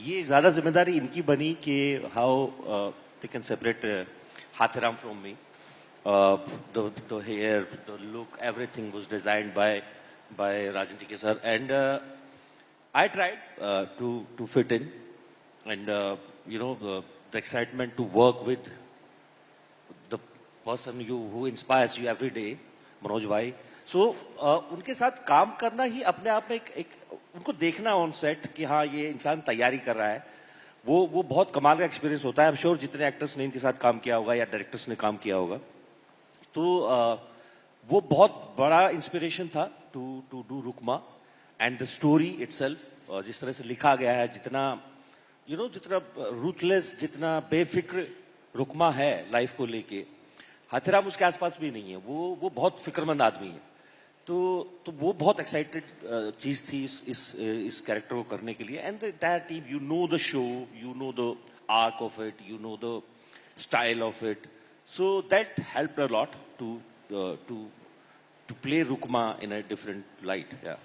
ये ज्यादा जिम्मेदारी इनकी बनी कि हाउ दे कैन सेपरेट हाथेराम from me. The hair, the look, everything was designed by Rajan TK sir, and I tried to fit in, and the excitement to work with the person who inspires you every day, Manoj bhai. So उनके साथ काम करना ही अपने आप में एक उनको देखना ऑन सेट कि हाँ ये इंसान तैयारी कर रहा है, वो बहुत कमाल का एक्सपीरियंस होता है. आई एम श्योर जितने एक्टर्स ने इनके साथ काम किया होगा या डायरेक्टर्स ने काम किया होगा, तो वो बहुत बड़ा इंस्पिरेशन था to do Rukma. And the story itself, जिस तरह से लिखा गया है, जितना जितना रूथलेस, जितना बेफिक्र रुकमा है लाइफ को लेके, हाथेराम उसके आसपास भी नहीं है. वो बहुत फिक्रमंद आदमी है. तो वो बहुत एक्साइटेड चीज थी इस कैरेक्टर को करने के लिए. And the entire team, the show, the arc of it, the style of it. So that helped a lot to play Rukma in a different light. Yeah.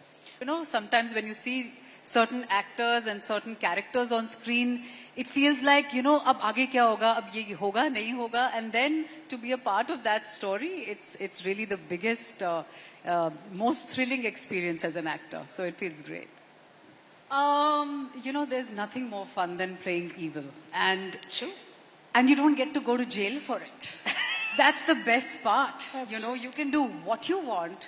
Sometimes when you see certain actors and certain characters on screen, it feels like, ab aage kya hoga, ab ye hoga, nahi hoga, and then to be a part of that story, it's really the biggest, most thrilling experience as an actor. So it feels great. There's nothing more fun than playing evil, and you don't get to go to jail for it. That's the best part. You can do what you want,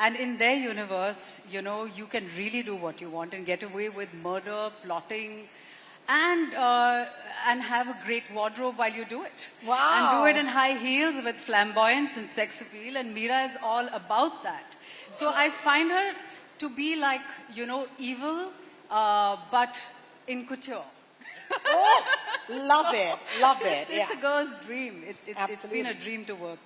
and in their universe, you can really do what you want and get away with murder, plotting, and have a great wardrobe while you do it. Wow. And do it in high heels with flamboyance and sex appeal, and Meera is all about that. So I find her to be like, evil, but in couture. Oh, love it. It's a girl's dream. It's been a dream to work.